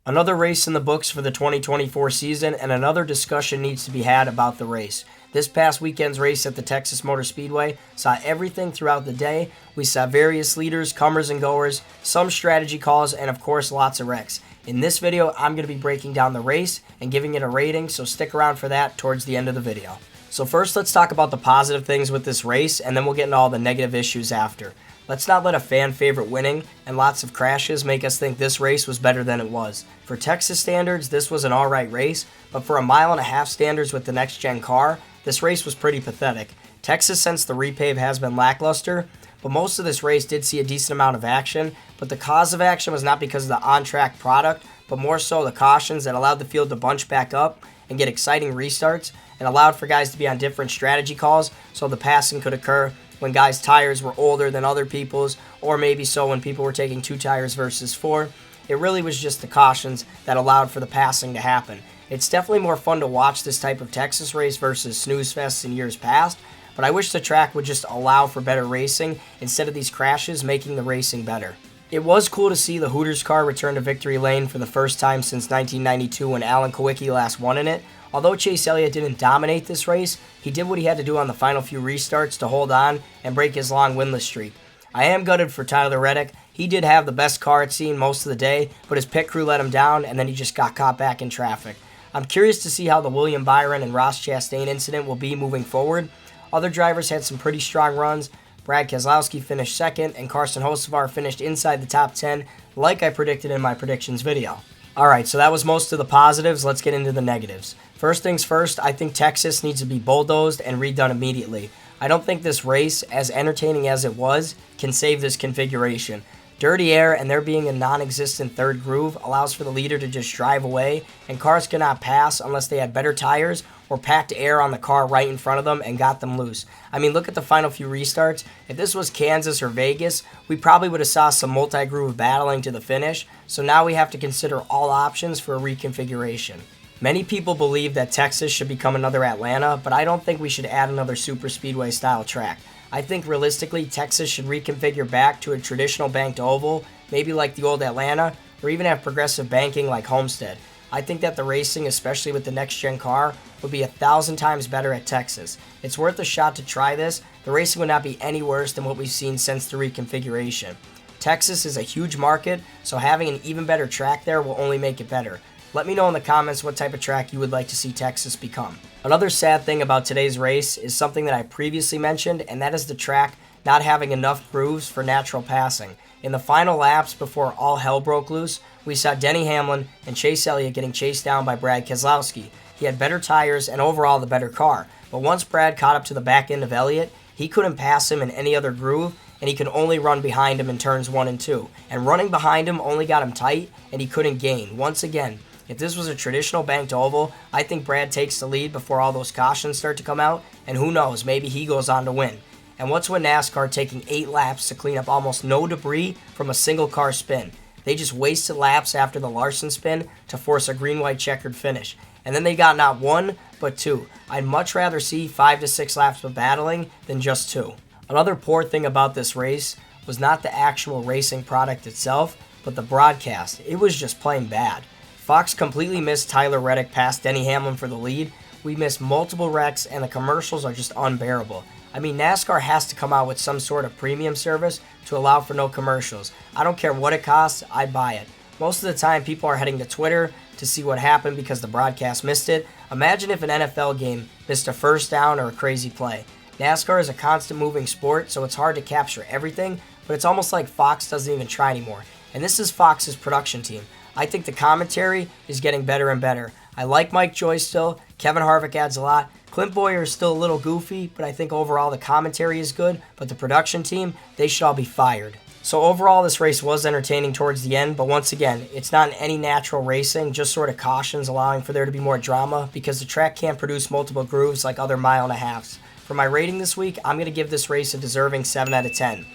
Another race in the books for the 2024 season, and another discussion needs to be had about the race. This past weekend's race at the Texas Motor Speedway saw everything throughout the day. We saw various leaders, comers and goers, some strategy calls, and of course lots of wrecks. In this video, I'm going to be breaking down the race and giving it a rating, so stick around for that towards the end of the video. So first, let's talk about the positive things with this race, and then we'll get into all the negative issues after. Let's not let a fan favorite winning and lots of crashes make us think this race was better than it was. For Texas standards, this was an alright race, but for a mile-and-a-half standards with the next-gen car, this race was pretty pathetic. Texas, since the repave, has been lackluster, but most of this race did see a decent amount of action, but the cause of action was not because of the on-track product, but more so the cautions that allowed the field to bunch back up and get exciting restarts, and allowed for guys to be on different strategy calls so the passing could occur when guys' tires were older than other people's, or maybe so when people were taking 2 tires versus 4. It really was just the cautions that allowed for the passing to happen. It's definitely more fun to watch this type of Texas race versus snooze fests in years past, but I wish the track would just allow for better racing instead of these crashes making the racing better. It was cool to see the Hooters car return to victory lane for the first time since 1992 when Alan Kawicki last won in it. Although Chase Elliott didn't dominate this race, he did what he had to do on the final few restarts to hold on and break his long winless streak. I am gutted for Tyler Reddick. He did have the best car it seemed most of the day, but his pit crew let him down and then he just got caught back in traffic. I'm curious to see how the William Byron and Ross Chastain incident will be moving forward. Other drivers had some pretty strong runs. Brad Keselowski finished second and Carson Hocevar finished inside the top 10 like I predicted in my predictions video. Alright, so that was most of the positives. Let's get into the negatives. First things first, I think Texas needs to be bulldozed and redone immediately. I don't think this race, as entertaining as it was, can save this configuration. Dirty air and there being a non-existent third groove allows for the leader to just drive away, and cars cannot pass unless they had better tires or packed air on the car right in front of them and got them loose. I mean, look at the final few restarts. If this was Kansas or Vegas, we probably would have saw some multi-groove battling to the finish, so now we have to consider all options for a reconfiguration. Many people believe that Texas should become another Atlanta, but I don't think we should add another super speedway style track. I think realistically Texas should reconfigure back to a traditional banked oval, maybe like the old Atlanta, or even have progressive banking like Homestead. I think that the racing, especially with the next-gen car, would be 1,000 times better at Texas. It's worth a shot to try this. The racing would not be any worse than what we've seen since the reconfiguration. Texas is a huge market, so having an even better track there will only make it better. Let me know in the comments what type of track you would like to see Texas become. Another sad thing about today's race is something that I previously mentioned, and that is the track not having enough grooves for natural passing. In the final laps before all hell broke loose, we saw Denny Hamlin and Chase Elliott getting chased down by Brad Keselowski. He had better tires and overall the better car, but once Brad caught up to the back end of Elliott, he couldn't pass him in any other groove, and he could only run behind him in turns 1 and 2. And running behind him only got him tight, and he couldn't gain. Once again, if this was a traditional banked oval, I think Brad takes the lead before all those cautions start to come out, and who knows, maybe he goes on to win. And what's with NASCAR taking 8 laps to clean up almost no debris from a single car spin? They just wasted laps after the Larson spin to force a green-white checkered finish. And then they got not 1, but 2. I'd much rather see 5 to 6 laps of battling than just 2. Another poor thing about this race was not the actual racing product itself, but the broadcast. It was just plain bad. Fox completely missed Tyler Reddick past Denny Hamlin for the lead. We missed multiple wrecks, and the commercials are just unbearable. I mean, NASCAR has to come out with some sort of premium service to allow for no commercials. I don't care what it costs, I'd buy it. Most of the time, people are heading to Twitter to see what happened because the broadcast missed it. Imagine if an NFL game missed a first down or a crazy play. NASCAR is a constant moving sport, so it's hard to capture everything, but it's almost like Fox doesn't even try anymore. And this is Fox's production team. I think the commentary is getting better and better. I like Mike Joy still. Kevin Harvick adds a lot. Clint Boyer is still a little goofy, but I think overall the commentary is good. But the production team, they should all be fired. So overall, this race was entertaining towards the end, but once again, it's not any natural racing, just sort of cautions allowing for there to be more drama because the track can't produce multiple grooves like other mile-and-a-halves. For my rating this week, I'm going to give this race a deserving 7 out of 10.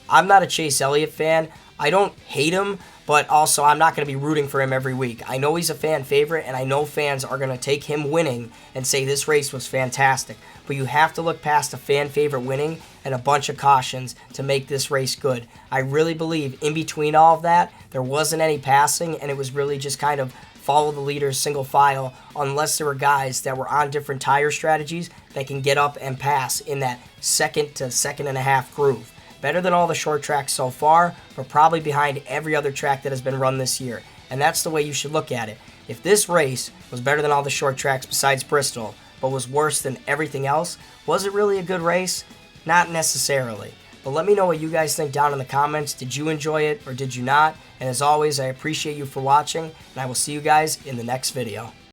I'm not a Chase Elliott fan. I don't hate him, but also I'm not going to be rooting for him every week. I know he's a fan favorite, and I know fans are going to take him winning and say this race was fantastic. But you have to look past a fan favorite winning and a bunch of cautions to make this race good. I really believe in between all of that, There wasn't any passing, and it was really just kind of follow the leaders single file, unless there were guys that were on different tire strategies that can get up and pass in that second to second and a half groove. Better than all the short tracks so far, but probably behind every other track that has been run this year. And that's the way you should look at it. If this race was better than all the short tracks besides Bristol, but was worse than everything else, was it really a good race? Not necessarily. But let me know what you guys think down in the comments. Did you enjoy it or did you not? And as always, I appreciate you for watching, and I will see you guys in the next video.